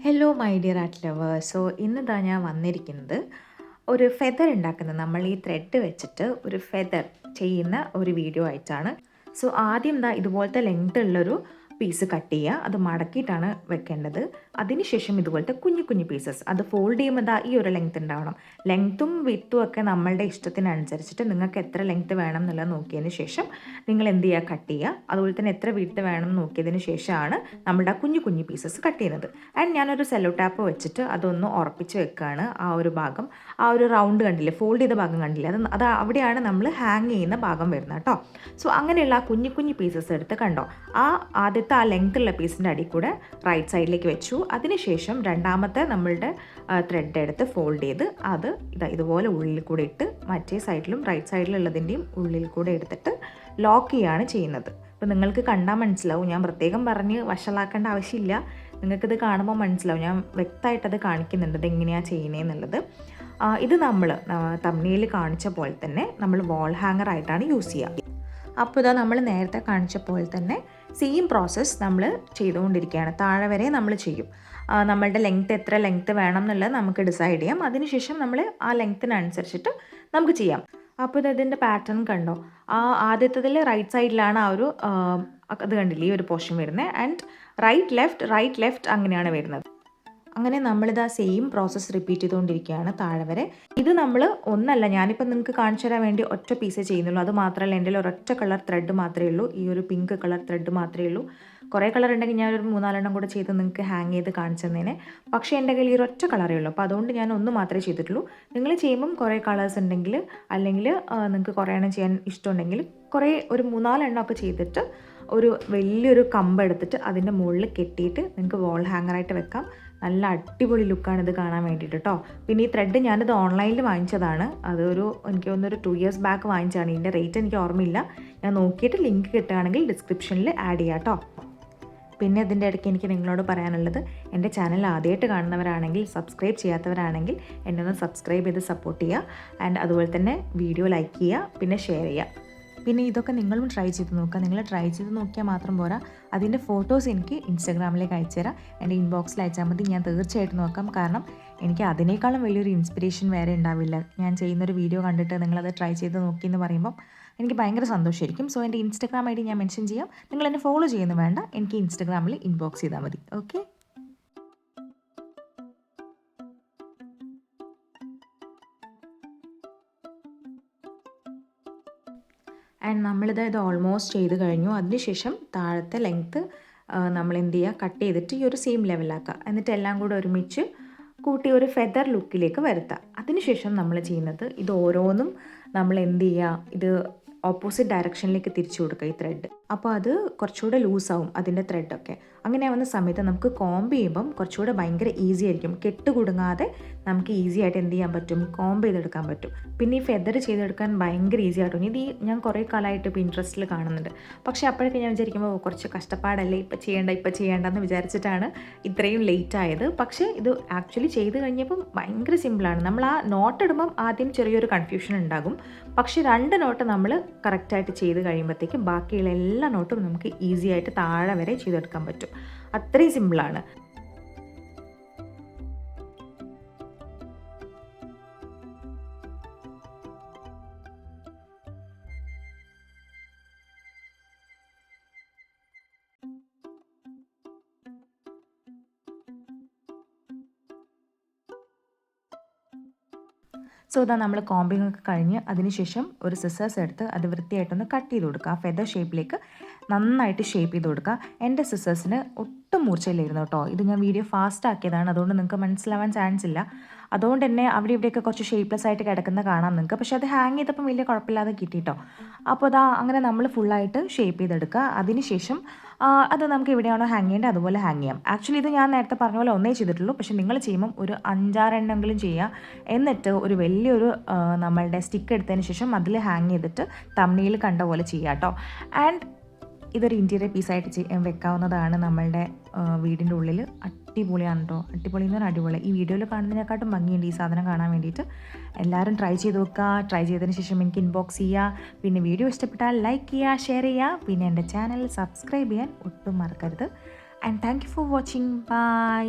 Hello my dear art lovers. ഇന്നിതാ ഞാൻ വന്നിരിക്കുന്നത് ഒരു ഫെദർ ഉണ്ടാക്കുന്നത്, നമ്മൾ ഈ ത്രെഡ് വെച്ചിട്ട് ഒരു ഫെദർ ചെയ്യുന്ന ഒരു വീഡിയോ ആയിട്ടാണ്. ആദ്യം ഇതുപോലത്തെ ലെങ്ത് ഉള്ളൊരു പീസ് കട്ട് ചെയ്യുക. അത് മടക്കിയിട്ടാണ് വെക്കേണ്ടത്. അതിനുശേഷം ഇതുപോലത്തെ കുഞ്ഞു കുഞ്ഞു പീസസ് അത് ഫോൾഡ് ചെയ്യുമ്പോൾ ഈ ഒരു ലെങ്ത് ഉണ്ടാവണം. ലെങ്ത്തും വിത്തും ഒക്കെ നമ്മളുടെ ഇഷ്ടത്തിനനുസരിച്ചിട്ട് നിങ്ങൾക്ക് എത്ര ലെങ്ത് വേണം എന്നുള്ളത് നോക്കിയതിന് ശേഷം നിങ്ങൾ എന്ത് ചെയ്യുക, കട്ട് ചെയ്യുക. അതുപോലെ തന്നെ എത്ര വിത്ത് വേണം നോക്കിയതിന് ശേഷമാണ് നമ്മുടെ ആ കുഞ്ഞു കുഞ്ഞു പീസസ് കട്ട് ചെയ്യുന്നത്. ആൻഡ് ഞാനൊരു സെല്ലോ ടാപ്പ് വെച്ചിട്ട് അതൊന്ന് ഉറപ്പിച്ച് വെക്കുകയാണ്. ആ ഒരു ഭാഗം, ആ ഒരു റൗണ്ട് കണ്ടില്ലേ, ഫോൾഡ് ചെയ്ത ഭാഗം കണ്ടില്ലേ, അത് അവിടെയാണ് നമ്മൾ ഹാങ് ചെയ്യുന്ന ഭാഗം വരുന്നത് കേട്ടോ. അങ്ങനെയുള്ള ആ കുഞ്ഞു കുഞ്ഞു പീസസ് എടുത്ത് കണ്ടോ, ആദ്യത്തെ ആ ലെങ്ത് ഉള്ള പീസിൻ്റെ അടി കൂടെ റൈറ്റ് സൈഡിലേക്ക് വെച്ചു. അതിനുശേഷം രണ്ടാമത്തെ നമ്മളുടെ ത്രെഡ് എടുത്ത് ഫോൾഡ് ചെയ്ത് അത് ഇതുപോലെ ഉള്ളിൽ കൂടെ ഇട്ട് മറ്റേ സൈഡിലും റൈറ്റ് സൈഡിലുള്ളതിൻ്റെയും ഉള്ളിൽ കൂടെ എടുത്തിട്ട് ലോക്ക് ചെയ്യുകയാണ് ചെയ്യുന്നത്. അപ്പോൾ നിങ്ങൾക്ക് കണ്ടാൽ മനസ്സിലാവും, ഞാൻ പ്രത്യേകം പറഞ്ഞ് വഷളാക്കേണ്ട ആവശ്യമില്ല. നിങ്ങൾക്കിത് കാണുമ്പോൾ മനസ്സിലാവും, ഞാൻ വ്യക്തമായിട്ടത് കാണിക്കുന്നുണ്ട് ഇതെങ്ങനെയാണ് ചെയ്യുന്നതെന്നുള്ളത്. ഇത് നമ്മൾ തമ്മിൽ കാണിച്ച പോലെ തന്നെ നമ്മൾ വാൾ ഹാങ്ങർ ആയിട്ടാണ് യൂസ് ചെയ്യുക. അപ്പോൾ നമ്മൾ നേരത്തെ കാണിച്ച പോലെ തന്നെ സെയിം പ്രോസസ്സ് നമ്മൾ ചെയ്തുകൊണ്ടിരിക്കുകയാണ്. താഴെ വരെ നമ്മൾ ചെയ്യും. നമ്മളുടെ ലെങ്ത്ത് എത്ര ലെങ്ത്ത് വേണം എന്നുള്ളത് നമുക്ക് ഡിസൈഡ് ചെയ്യാം. അതിനുശേഷം നമ്മൾ ആ ലെങ്ത്തിനനുസരിച്ചിട്ട് നമുക്ക് ചെയ്യാം. അപ്പോൾ ഇതിൻ്റെ പാറ്റേൺ കണ്ടോ, ആദ്യത്തതിൽ റൈറ്റ് സൈഡിലാണ് ആ ഒരു അത് കണ്ടില്ലേ, ഈ ഒരു പോർഷൻ വരുന്നത്. ആൻഡ് റൈറ്റ് ലെഫ്റ്റ് അങ്ങനെയാണ് വരുന്നത്. അങ്ങനെ നമ്മളിത് ആ സെയിം പ്രോസസ്സ് റിപ്പീറ്റ് ചെയ്തുകൊണ്ടിരിക്കുകയാണ് താഴെ വരെ. ഇത് നമ്മൾ ഒന്നല്ല, ഞാനിപ്പോൾ നിങ്ങൾക്ക് കാണിച്ചു തരാൻ വേണ്ടി ഒറ്റ പീസേ ചെയ്യുന്നുള്ളൂ. അത് മാത്രമല്ല, എൻ്റെ ഒരൊറ്റ കളർ ത്രെഡ് മാത്രമേ ഉള്ളൂ, ഈ ഒരു പിങ്ക് കളർ ത്രെഡ് മാത്രമേ ഉള്ളൂ. കുറേ കളർ ഉണ്ടെങ്കിൽ ഞാനൊരു 3-4 കൂടെ ചെയ്ത് നിങ്ങൾക്ക് ഹാങ് ചെയ്ത് കാണിച്ചു തന്നേനെ. പക്ഷേ എൻ്റെ കയ്യിൽ ഈ ഒറ്റ കളറേ ഉള്ളൂ. അപ്പോൾ അതുകൊണ്ട് ഞാൻ ഒന്ന് മാത്രമേ ചെയ്തിട്ടുള്ളൂ. നിങ്ങൾ ചെയ്യുമ്പം കുറേ കളേഴ്സ് ഉണ്ടെങ്കിൽ, അല്ലെങ്കിൽ നിങ്ങൾക്ക് കുറേ എണ്ണം ചെയ്യാൻ ഇഷ്ടമുണ്ടെങ്കിൽ ഒരു 3-4 ഒക്കെ ചെയ്തിട്ട് ഒരു വലിയൊരു കമ്പ് എടുത്തിട്ട് അതിൻ്റെ മുകളിൽ കെട്ടിയിട്ട് നിങ്ങൾക്ക് വാൾ ഹാങ്ങറായിട്ട് വെക്കാം. നല്ല അടിപൊളി ലുക്കാണ് ഇത് കാണാൻ വേണ്ടിയിട്ട് കേട്ടോ. പിന്നെ ഈ ത്രെഡ് ഞാനിത് ഓൺലൈനിൽ വാങ്ങിച്ചതാണ്. എനിക്ക് തോന്നുന്നൊരു 2 years ബാക്ക് വാങ്ങിച്ചതാണ്. ഇതിൻ്റെ റേറ്റ് എനിക്ക് ഓർമ്മയില്ല. ഞാൻ നോക്കിയിട്ട് ലിങ്ക് കിട്ടുകയാണെങ്കിൽ ഡിസ്ക്രിപ്ഷനിൽ ആഡ് ചെയ്യാം കേട്ടോ. പിന്നെ ഇതിൻ്റെ ഇടയ്ക്ക് എനിക്ക് നിങ്ങളോട് പറയാനുള്ളത്, എൻ്റെ ചാനൽ ആദ്യമായിട്ട് കാണുന്നവരാണെങ്കിൽ, സബ്സ്ക്രൈബ് ചെയ്യാത്തവരാണെങ്കിൽ എന്നെ ഒന്ന് സബ്സ്ക്രൈബ് ചെയ്ത് സപ്പോർട്ട് ചെയ്യുക. ആൻഡ് അതുപോലെ തന്നെ വീഡിയോ ലൈക്ക് ചെയ്യുക, പിന്നെ ഷെയർ ചെയ്യുക. പിന്നെ ഇതൊക്കെ നിങ്ങളും ട്രൈ ചെയ്ത് നോക്കുക. നിങ്ങൾ ട്രൈ ചെയ്ത് നോക്കിയാൽ മാത്രം പോരാ, അതിൻ്റെ ഫോട്ടോസ് എനിക്ക് ഇൻസ്റ്റാഗ്രാമിലേക്ക് അയച്ചു തരാം. എൻ്റെ ഇൻബോക്സിൽ അയച്ചാൽ മതി. ഞാൻ തീർച്ചയായിട്ടും നോക്കാം. കാരണം എനിക്ക് അതിനേക്കാളും വലിയൊരു ഇൻസ്പിറേഷൻ വേറെ ഉണ്ടാവില്ല. ഞാൻ ചെയ്യുന്നൊരു വീഡിയോ കണ്ടിട്ട് നിങ്ങളത് ട്രൈ ചെയ്ത് നോക്കിയെന്ന് പറയുമ്പം എനിക്ക് ഭയങ്കര സന്തോഷമായിരിക്കും. എൻ്റെ ഇൻസ്റ്റാഗ്രാം ID ഞാൻ മെൻഷൻ ചെയ്യാം. നിങ്ങൾ എന്നെ ഫോളോ ചെയ്യുന്നു വേണ്ട, എനിക്ക് ഇൻസ്റ്റാഗ്രാമിൽ ഇൻബോക്സ് ചെയ്താൽ മതി. ഓക്കെ. ആൻഡ് നമ്മളിത് ഓൾമോസ്റ്റ് ചെയ്ത് കഴിഞ്ഞു. അതിനുശേഷം താഴത്തെ ലെങ്ത്ത് നമ്മൾ എന്ത് ചെയ്യുക, കട്ട് ചെയ്തിട്ട് ഈ ഒരു സെയിം ലെവലാക്കുക. എന്നിട്ട് എല്ലാം കൂടെ ഒരുമിച്ച് കൂട്ടി ഒരു ഫെദർ ലുക്കിലേക്ക് വരുത്തുക. അതിനുശേഷം നമ്മൾ ചെയ്യുന്നത്, ഇത് ഓരോന്നും നമ്മൾ എന്ത് ചെയ്യുക, ഇത് ഓപ്പോസിറ്റ് ഡയറക്ഷനിലേക്ക് തിരിച്ചു കൊടുക്കുക ഈ ത്രെഡ്. അപ്പോൾ അത് കുറച്ചുകൂടെ ലൂസാവും അതിൻ്റെ ത്രെഡൊക്കെ. അങ്ങനെ ആവുന്ന സമയത്ത് നമുക്ക് കോംബ് ചെയ്യുമ്പം കുറച്ചുകൂടെ ഭയങ്കര ഈസി ആയിരിക്കും. കെട്ടുകുടുങ്ങാതെ നമുക്ക് ഈസി ആയിട്ട് എന്ത് ചെയ്യാൻ പറ്റും, കോംബ് ചെയ്തെടുക്കാൻ പറ്റും. പിന്നെ ഈ ഫെദർ ചെയ്തെടുക്കാൻ ഭയങ്കര ഈസി ആയിട്ടും. ഇത് ഞാൻ കുറേ കാലമായിട്ട് ഇപ്പോൾ ഇൻട്രസ്റ്റിൽ കാണുന്നുണ്ട്. പക്ഷേ അപ്പോഴൊക്കെ ഞാൻ വിചാരിക്കുമ്പോൾ കുറച്ച് കഷ്ടപ്പാടല്ലേ, ഇപ്പം ചെയ്യേണ്ടെന്ന് വിചാരിച്ചിട്ടാണ് ഇത്രയും ലേറ്റ് ആയത്. പക്ഷേ ഇത് ആക്ച്വലി ചെയ്ത് കഴിഞ്ഞപ്പം ഭയങ്കര സിമ്പിളാണ്. നമ്മൾ ആ നോട്ട് ഇടുമ്പം ആദ്യം ചെറിയൊരു കൺഫ്യൂഷൻ ഉണ്ടാകും. പക്ഷേ 2 നോട്ട് നമ്മൾ കറക്റ്റായിട്ട് ചെയ്ത് കഴിയുമ്പോഴത്തേക്കും ബാക്കിയുള്ള എല്ലാ നോട്ടും നമുക്ക് ഈസി ആയിട്ട് താഴെ വരെ ചെയ്തെടുക്കാൻ പറ്റും. അത്രയും സിമ്പിളാണ്. നമ്മൾ കോമ്പിംഗ് ഒക്കെ കഴിഞ്ഞ് അതിനുശേഷം ഒരു സിസേഴ്സ് എടുത്ത് അത് വൃത്തിയായിട്ടൊന്ന് കട്ട് ചെയ്ത് കൊടുക്കുക. ആ ഫെദർ ഷേപ്പിലേക്ക് നന്നായിട്ട് ഷേപ്പ് ചെയ്ത് കൊടുക്കുക. എൻ്റെ സിസേഴ്സിന് ഒട്ടും മൂർച്ചയില്ലായിരുന്നു കേട്ടോ. ഇത് ഞാൻ വീഡിയോ ഫാസ്റ്റ് ആക്കിയതാണ്, അതുകൊണ്ട് നിങ്ങൾക്ക് മനസ്സിലാവാൻ ചാൻസ് ഇല്ല. അതുകൊണ്ട് തന്നെ അവിടെ ഇവിടെയൊക്കെ കുറച്ച് ഷേപ്പ്ലെസ് ആയിട്ട് കിടക്കുന്ന കാണാം നിങ്ങൾക്ക്. പക്ഷേ അത് ഹാങ് ചെയ്തപ്പം വലിയ കുഴപ്പമില്ലാതെ കിട്ടിയിട്ടോ. അപ്പോൾ അങ്ങനെ നമ്മൾ ഫുള്ളായിട്ട് ഷേപ്പ് ചെയ്തെടുക്കുക. അതിനുശേഷം അത് നമുക്ക് എവിടെയാണോ ഹാങ് ചെയ്യേണ്ടത് അതുപോലെ ഹാങ് ചെയ്യാം. ആക്ച്വലി ഇത് ഞാൻ നേരത്തെ പറഞ്ഞ പോലെ ഒന്നേ ചെയ്തിട്ടുള്ളൂ. പക്ഷേ നിങ്ങൾ ചെയ്യുമ്പം ഒരു 5-6 എണ്ണമെങ്കിലും ചെയ്യുക. എന്നിട്ട് ഒരു വലിയൊരു നമ്മളുടെ സ്റ്റിക്ക് എടുത്തതിന് ശേഷം അതിൽ ഹാങ് ചെയ്തിട്ട് തമ്മിൽ കണ്ട പോലെ ചെയ്യുക കേട്ടോ. ആൻഡ് ഇതൊരു ഇൻറ്റീരിയർ പീസായിട്ട് വെക്കാവുന്നതാണ്. നമ്മളുടെ വീടിൻ്റെ ഉള്ളിൽ അടിപൊളിയാണ് കേട്ടോ. അടിപൊളി എന്ന് പറഞ്ഞാൽ അടിപൊളി. ഈ വീഡിയോയിൽ കാണുന്നതിനെക്കാട്ടും ഭംഗിയുണ്ട് ഈ സാധനം കാണാൻ വേണ്ടിയിട്ട്. എല്ലാവരും ട്രൈ ചെയ്ത് നോക്കുക. ട്രൈ ചെയ്തതിന് ശേഷം എനിക്ക് ഇൻബോക്സ് ചെയ്യുക. പിന്നെ വീഡിയോ ഇഷ്ടപ്പെട്ടാൽ ലൈക്ക് ചെയ്യുക, ഷെയർ ചെയ്യുക. പിന്നെ എൻ്റെ ചാനൽ സബ്സ്ക്രൈബ് ചെയ്യാൻ ഒട്ടും മറക്കരുത്. And thank you for watching. By.